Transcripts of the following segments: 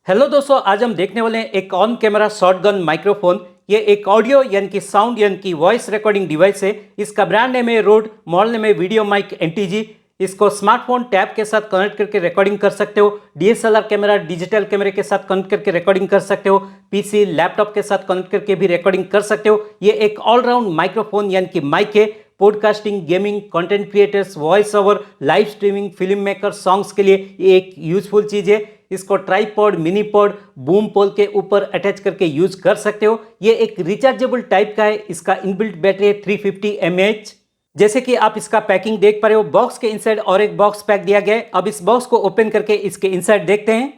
Hello दोस्तों, आज हम देखने वाले हैं एक ऑन कैमरा शॉटगन माइक्रोफोन। ये एक ऑडियो यानी कि साउंड यानी कि वॉइस रिकॉर्डिंग डिवाइस है। इसका ब्रांड नेम है रोड, मॉडल नेम है वीडियो माइक एनटीजी। इसको स्मार्टफोन टैब के साथ कनेक्ट करके रिकॉर्डिंग कर सकते हो, डीएसएलआर कैमरा डिजिटल कैमरे के साथ कनेक्ट करके रिकॉर्डिंग कर सकते हो, पीसी लैपटॉप के साथ कनेक्ट करके भी रिकॉर्डिंग कर सकते हो। ये एक ऑलराउंड माइक्रोफोन यानी कि माइक है। Podcasting, gaming, content creators, voice over, live streaming, film maker, songs के लिए ये एक यूजफुल चीज़ है। इसको ट्राइपॉड, मिनी पॉड, बूम पोल के ऊपर अटैच करके यूज कर सकते हो। ये एक रिचार्जेबल टाइप का है। इसका इनबिल्ट बैटरी है 350 mAh। जैसे कि आप इसका पैकिंग देख पा रहे हो, बॉक्स के इनसाइड और एक बॉक्स पैक दिया गया है। अब इस बॉक्स को ओपन करके इसके इनसाइड देखते हैं।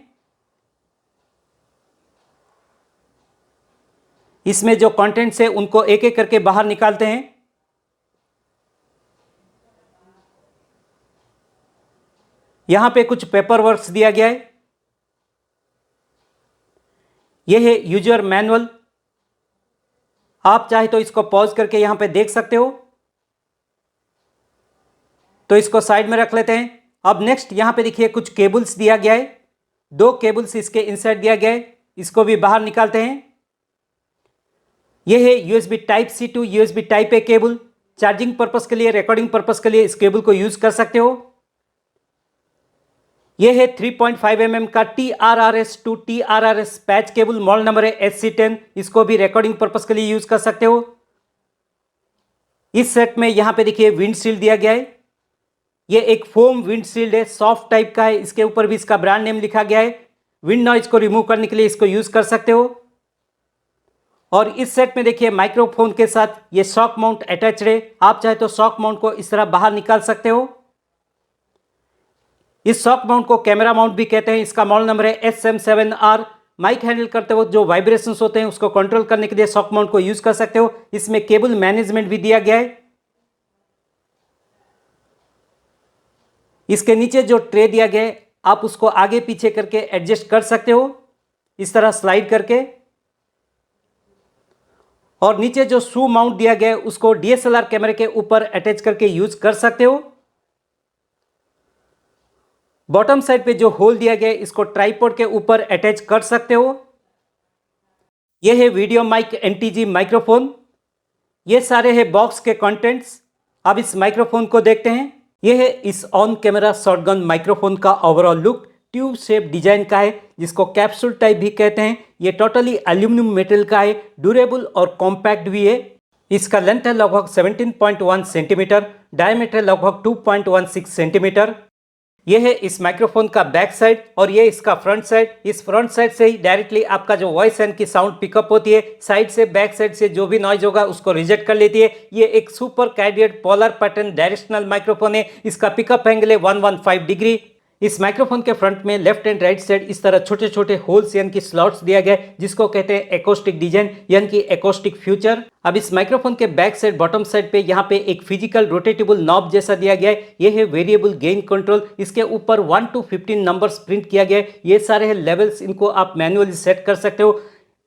इसमें जो कंटेंट्स है उनको एक एक करके बाहर निकालते हैं। यहां पे कुछ पेपर वर्क्स दिया गया है। यह है यूजर मैनुअल। आप चाहे तो इसको पॉज करके यहां पे देख सकते हो। तो इसको साइड में रख लेते हैं। अब नेक्स्ट यहां पे देखिए कुछ केबल्स दिया गया है। 2 केबल्स इसके इनसाइड दिया गया है। इसको भी बाहर निकालते हैं। यह है USB type C to USB type A cable. Charging purpose के लिए, रिकॉर्डिंग पर्पस के लिए इस केबल को यूज कर सकते हो। यह है 3.5 mm का TRRS to TRRS patch cable, model number है SC10। इसको भी रिकॉर्डिंग पर्पस के लिए यूज कर सकते हो। इस सेट में यहां पे देखिए विंडशील्ड दिया गया है। यह एक फोम विंडशील्ड है, सॉफ्ट टाइप का है। इसके ऊपर भी इसका ब्रांड नेम लिखा गया है। विंड नॉइज को रिमूव करने के लिए इसको यूज कर सकते हो। और इस सेट में देखिए माइक्रोफोन के साथ ये शॉक माउंट अटैच्ड है। आप चाहे तो शॉक माउंट को इस तरह बाहर निकाल सकते हो। इस शॉक माउंट को कैमरा माउंट भी कहते हैं। इसका मॉडल नंबर है SM7R। माइक हैंडल करते वक्त जो वाइब्रेशंस होते हैं उसको कंट्रोल करने के लिए शॉक माउंट को यूज कर सकते हो। इसमें केबल मैनेजमेंट भी दिया गया है। इसके नीचे जो ट्रे दिया गया है आप उसको आगे पीछे करके एडजस्ट कर सकते हो, इस तरह स्लाइड करके। और नीचे जो शू माउंट दिया गया है उसको डीएसएलआर कैमरे के ऊपर अटैच करके यूज कर सकते हो। बॉटम साइड पे जो होल दिया गया है इसको ट्राइपॉड के ऊपर अटैच कर सकते हो। यह है वीडियो माइक एनटीजी माइक्रोफोन। ये सारे है बॉक्स के कंटेंट्स। अब इस माइक्रोफोन को देखते हैं। यह है इस ऑन कैमरा शॉटगन माइक्रोफोन का overall look. Tube shape design का है, जिसको कैप्सूल टाइप भी कहते हैं। ये टोटली एल्यूमिनियम मेटल का है, ड्यूरेबल और कॉम्पैक्ट भी है। इसका लेंथ है लगभग 17.1 सेंटीमीटर, डायमीटर लगभग 2.16 सेंटीमीटर। यह है इस माइक्रोफोन का बैक साइड और ये इसका फ्रंट साइड। इस फ्रंट साइड से ही डायरेक्टली आपका जो वॉइस एंड की साउंड पिकअप होती है। साइड से, बैक साइड से जो भी नॉइज होगा उसको रिजेक्ट कर लेती है। ये एक super carried polar pattern directional microphone है। इसका पिकअप एंगल है 115 डिग्री। इस माइक्रोफोन के फ्रंट में लेफ्ट एंड राइट साइड इस तरह छोटे छोटे होल्स यानी कि स्लॉट्स दिया गया है, जिसको कहते हैं एकॉस्टिक डिजाइन यानी कि एकॉस्टिक फ्यूचर। अब इस माइक्रोफोन के बैक साइड बॉटम साइड पे यहाँ पे एक फिजिकल रोटेटेबल नॉब जैसा दिया गया है। ये है वेरिएबल गेन कंट्रोल। इसके ऊपर 1 to 15 नंबर्स प्रिंट किया गया है। ये सारे है लेवल्स, इनको आप मैनुअली सेट कर सकते हो।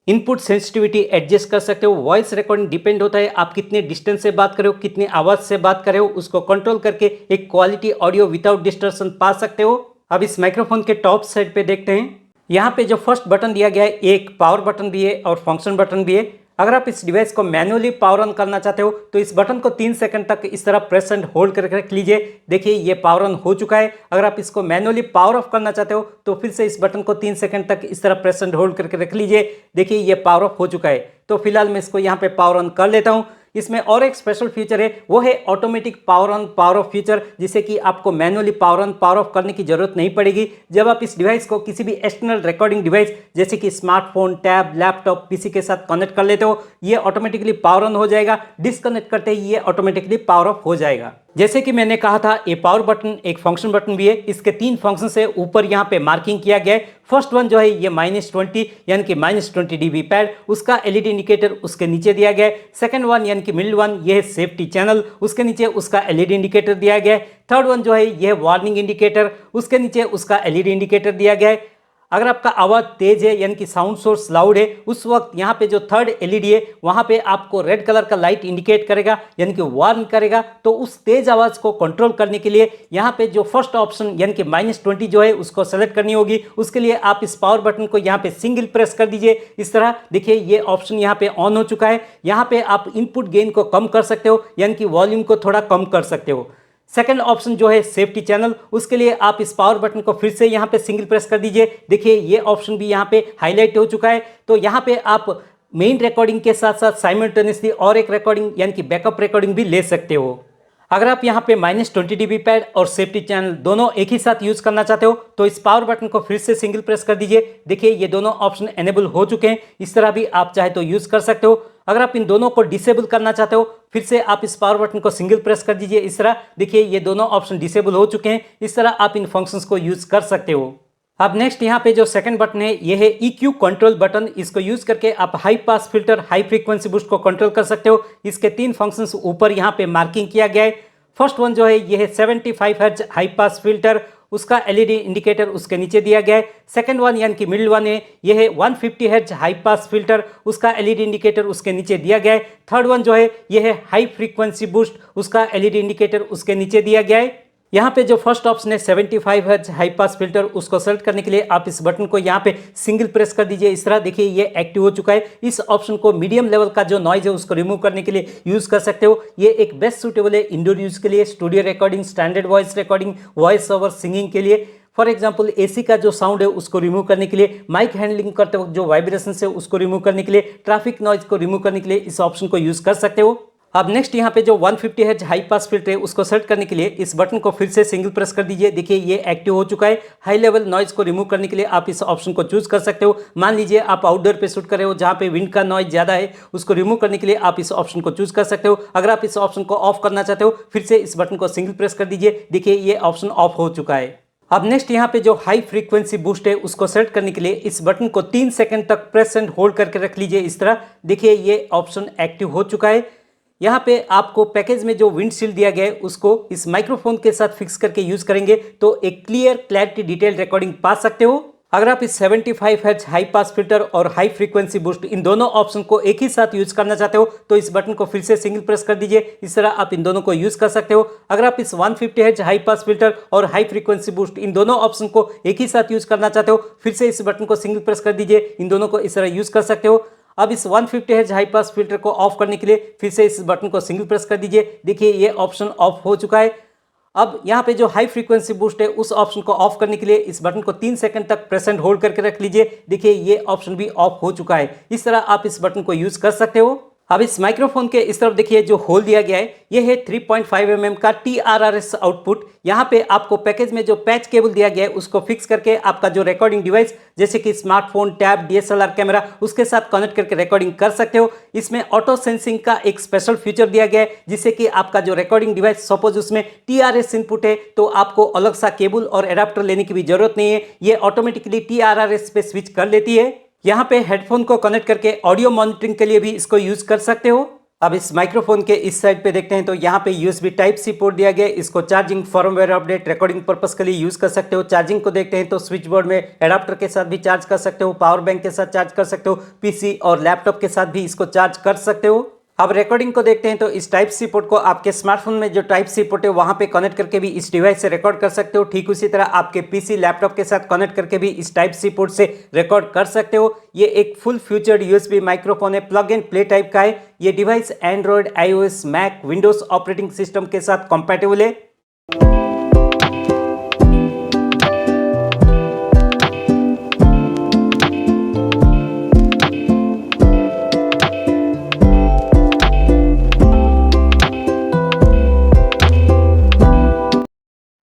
इनपुट सेंसिटिविटी एडजस्ट कर सकते हो। वॉइस रिकॉर्डिंग डिपेंड होता है आप कितने डिस्टेंस से बात कर रहे हो, कितनी आवाज से बात कर रहे हो, उसको कंट्रोल करके एक क्वालिटी ऑडियो विदाउट डिस्टर्शन पा सकते हो। अब इस माइक्रोफोन के टॉप साइड पे देखते हैं। यहाँ पे जो फर्स्ट बटन दिया गया है एक पावर बटन भी है और फंक्शन बटन भी है। अगर आप इस डिवाइस को मैनुअली पावर ऑन करना चाहते हो तो इस बटन को 3 सेकंड तक इस तरह प्रेस एंड होल्ड करके रख लीजिए। देखिए ये पावर ऑन हो चुका है। अगर आप इसको मैनुअली पावर ऑफ करना चाहते हो तो फिर से इस बटन को 3 सेकंड तक इस तरह प्रेस एंड होल्ड करके रख लीजिए। देखिए ये पावर ऑफ हो चुका है। तो फिलहाल मैं इसको यहाँ पे पावर ऑन कर लेता हूँ। इसमें और एक स्पेशल फीचर है, वो है automatic power on power of feature, जिससे कि आपको manually power on power of करने की जरूरत नहीं पड़ेगी। जब आप इस डिवाइस को किसी भी एक्सटर्नल रिकॉर्डिंग डिवाइस जैसे कि स्मार्टफोन, टैब, लैपटॉप, पीसी के साथ कनेक्ट कर लेते हो, ये ऑटोमेटिकली पावर ऑन हो जाएगा। डिस्कनेक्ट करते ही ये ऑटोमेटिकली पावर ऑफ हो जाएगा। जैसे कि मैंने कहा था ये पावर बटन एक फंक्शन बटन भी है। इसके 3 फंक्शन से ऊपर यहाँ पे मार्किंग किया गया है। फर्स्ट वन जो है ये -20 यानी कि -20 dB पैड, उसका एलईडी इंडिकेटर उसके नीचे दिया गया है। सेकंड वन यानी कि मिडिल वन, ये है सेफ्टी चैनल, उसके नीचे उसका एलईडी इंडिकेटर दिया गया है। थर्ड वन जो है ये वार्निंग इंडिकेटर, उसके नीचे उसका एलईडी इंडिकेटर दिया गया है। अगर आपका आवाज़ तेज है यानी कि साउंड सोर्स लाउड है, उस वक्त यहाँ पे जो थर्ड एलईडी है वहाँ पे आपको रेड कलर का लाइट इंडिकेट करेगा यानी कि वार्न करेगा। तो उस तेज आवाज़ को कंट्रोल करने के लिए यहाँ पे जो फर्स्ट ऑप्शन यानी कि -20 जो है उसको सेलेक्ट करनी होगी। उसके लिए आप इस पावर बटन को यहाँ पे सिंगल प्रेस कर दीजिए। इस तरह देखिए ये ऑप्शन यहाँ पे ऑन हो चुका है। यहाँ पे आप इनपुट गेन को कम कर सकते हो यानी कि वॉल्यूम को थोड़ा कम कर सकते हो। सेकंड ऑप्शन जो है सेफ्टी चैनल, उसके लिए आप इस पावर बटन को फिर से यहाँ पे सिंगल प्रेस कर दीजिए। देखिए ये ऑप्शन भी यहाँ पे हाईलाइट हो चुका है। तो यहाँ पे आप मेन रिकॉर्डिंग के साथ साथ साइमल्टेनियसली और एक रिकॉर्डिंग यानी कि बैकअप रिकॉर्डिंग भी ले सकते हो। अगर आप यहाँ पे -20 dB पैड और सेफ्टी चैनल दोनों एक ही साथ यूज करना चाहते हो तो इस पावर बटन को फिर से सिंगल प्रेस कर दीजिए। देखिए ये दोनों ऑप्शन एनेबल हो चुके हैं। इस तरह भी आप चाहे तो यूज कर सकते हो। अगर आप इन दोनों को डिसेबल करना चाहते हो फिर से आप इस पावर बटन को सिंगल प्रेस कर दीजिए। इस तरह देखिए ये दोनों ऑप्शन डिसेबल हो चुके हैं। इस तरह आप इन फंक्शंस को यूज कर सकते हो। अब नेक्स्ट यहाँ पे जो सेकंड बटन है ये है EQ कंट्रोल बटन। इसको यूज करके आप high pass filter, high frequency boost को कंट्रोल कर सकते हो। इसके 3 फंक्शंस ऊपर यहाँ पे मार्किंग किया गया है। फर्स्ट वन जो है ये है 75 हर्ट्ज हाई पास फिल्टर, उसका एलईडी इंडिकेटर उसके नीचे दिया गया है। सेकंड वन यानी कि मिडिल वन है ये है 150 हर्ट्ज हाई पास फिल्टर, उसका एलईडी इंडिकेटर उसके नीचे दिया गया है। थर्ड वन जो है ये है हाई फ्रीक्वेंसी बूस्ट, उसका एलईडी इंडिकेटर उसके नीचे दिया गया है। यहाँ पे जो फर्स्ट ऑप्शन है 75 हर्ट्ज हाई पास फिल्टर, उसको सेलेक्ट करने के लिए आप इस बटन को यहाँ पे सिंगल प्रेस कर दीजिए। इस तरह देखिए ये एक्टिव हो चुका है। इस ऑप्शन को मीडियम लेवल का जो नॉइज है उसको रिमूव करने के लिए यूज कर सकते हो। ये एक बेस्ट सूटेबल है इंडोर यूज के लिए, studio recording, standard voice recording, voice over singing के लिए। फॉर एग्जाम्पल एसी का जो साउंड है उसको रिमूव करने के लिए, माइक हैंडलिंग करते वक्त जो वाइब्रेशन है उसको रिमूव करने के लिए, ट्रैफिक नॉइज को रिमूव करने के लिए इस ऑप्शन को यूज कर सकते हो। अब नेक्स्ट यहाँ पे जो 150 हर्ट्ज हाई पास फिल्टर है उसको सेलेक्ट करने के लिए इस बटन को फिर से सिंगल प्रेस कर दीजिए। देखिए ये एक्टिव हो चुका है। हाई लेवल नॉइज को रिमूव करने के लिए आप इस ऑप्शन को चूज कर सकते हो। मान लीजिए आप आउटडोर पे शूट कर रहे हो जहाँ पे विंड का नॉइज ज्यादा है, उसको रिमूव करने के लिए आप इस ऑप्शन को चूज कर सकते हो। अगर आप इस ऑप्शन को ऑफ करना चाहते हो फिर से इस बटन को सिंगल प्रेस कर दीजिए। देखिए ये ऑप्शन ऑफ हो चुका है। अब नेक्स्ट यहाँ पे जो हाई फ्रीक्वेंसी बूस्ट है उसको सेलेक्ट करने के लिए इस बटन को 3 सेकंड तक प्रेस एंड होल्ड करके रख लीजिए। इस तरह देखिए ये ऑप्शन एक्टिव हो चुका है। यहाँ पे आपको पैकेज में जो विंडशील्ड दिया गया है उसको इस माइक्रोफोन के साथ फिक्स करके यूज करेंगे तो एक क्लियर क्लैरिटी डिटेल रिकॉर्डिंग पा सकते हो। अगर आप इस 75 हर्ट्ज हाई पास फिल्टर और हाई फ्रीक्वेंसी बूस्ट इन दोनों ऑप्शन को एक ही साथ यूज करना चाहते हो तो इस बटन को फिर से सिंगल प्रेस कर दीजिए। इस तरह आप इन दोनों को यूज कर सकते हो। अगर आप इस 150 हर्ट्ज हाई पास फिल्टर और हाई फ्रीक्वेंसी बूस्ट इन दोनों ऑप्शन को एक ही साथ यूज करना चाहते हो फिर से इस बटन को सिंगल प्रेस कर दीजिए। इन दोनों को इस तरह यूज कर सकते हो। अब इस 150 हर्ट्ज हाई पास फिल्टर को ऑफ करने के लिए फिर से इस बटन को सिंगल प्रेस कर दीजिए। देखिए ये ऑप्शन ऑफ हो चुका है। अब यहाँ पे जो हाई फ्रीक्वेंसी बूस्ट है उस ऑप्शन को ऑफ करने के लिए इस बटन को 3 सेकंड तक प्रेस एंड होल्ड करके रख लीजिए। देखिए ये ऑप्शन भी ऑफ हो चुका है। इस तरह आप इस बटन को यूज कर सकते हो। अब इस माइक्रोफोन के इस तरफ देखिए जो होल दिया गया है ये है 3.5 mm का TRRS आउटपुट। यहाँ पे आपको पैकेज में जो पैच केबल दिया गया है उसको फिक्स करके आपका जो रिकॉर्डिंग डिवाइस जैसे कि स्मार्टफोन, टैब, DSLR कैमरा उसके साथ कनेक्ट करके रिकॉर्डिंग कर सकते हो। इसमें ऑटो सेंसिंग का एक स्पेशल फीचर दिया गया है जिससे कि आपका जो रिकॉर्डिंग डिवाइस सपोज उसमें TRS इनपुट है तो आपको अलग सा केबल और एडाप्टर लेने की भी जरूरत नहीं है। ये ऑटोमेटिकली TRRS पे स्विच कर लेती है। यहाँ पे हेडफोन को कनेक्ट करके ऑडियो मॉनिटरिंग के लिए भी इसको यूज कर सकते हो। अब इस माइक्रोफोन के इस साइड पे देखते हैं तो यहाँ पे USB Type-C पोर्ट दिया गया है। इसको charging, firmware update, recording purpose के लिए यूज कर सकते हो। चार्जिंग को देखते हैं तो स्विच बोर्ड में एडाप्टर के साथ भी चार्ज कर सकते हो, पावर बैंक के साथ चार्ज कर सकते हो, PC और लैपटॉप के साथ भी इसको चार्ज कर सकते हो। अब रिकॉर्डिंग को देखते हैं तो इस Type-C पोर्ट को आपके स्मार्टफोन में जो Type-C पोर्ट है वहां पे कनेक्ट करके भी इस डिवाइस से रिकॉर्ड कर सकते हो। ठीक उसी तरह आपके PC, लैपटॉप के साथ कनेक्ट करके भी इस Type-C पोर्ट से रिकॉर्ड कर सकते हो। ये एक फुल फ्यूचर्ड USB माइक्रोफोन है, प्लग एंड प्ले टाइप का है। ये device Android, iOS, Mac, Windows operating system के साथ कंपैटिबल है।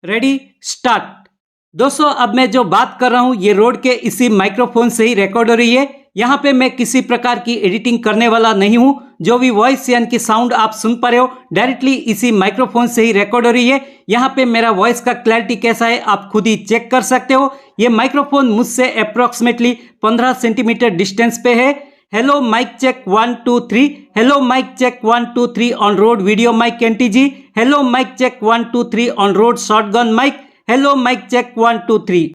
Ready, start. दोस्तों अब मैं जो बात कर रहा हूं ये रोड के इसी माइक्रोफोन से ही रिकॉर्ड हो रही है। यहां पे मैं किसी प्रकार की एडिटिंग करने वाला नहीं हूं। जो भी वॉइस यानी कि साउंड आप सुन पा रहे हो डायरेक्टली इसी माइक्रोफोन से ही रिकॉर्ड हो रही है। यहां पे मेरा वॉइस का क्लैरिटी कैसा है आप खुद ही चेक कर सकते हो। ये माइक्रोफोन मुझसे अप्रोक्सीमेटली 15 सेंटीमीटर डिस्टेंस पे है। Hello mic check 1 2 3। Hello mic check 1 2 3 on Rode video mic NTG। Hello mic check 1 2 3 on Rode shotgun mic. Hello mic check 1 2 3।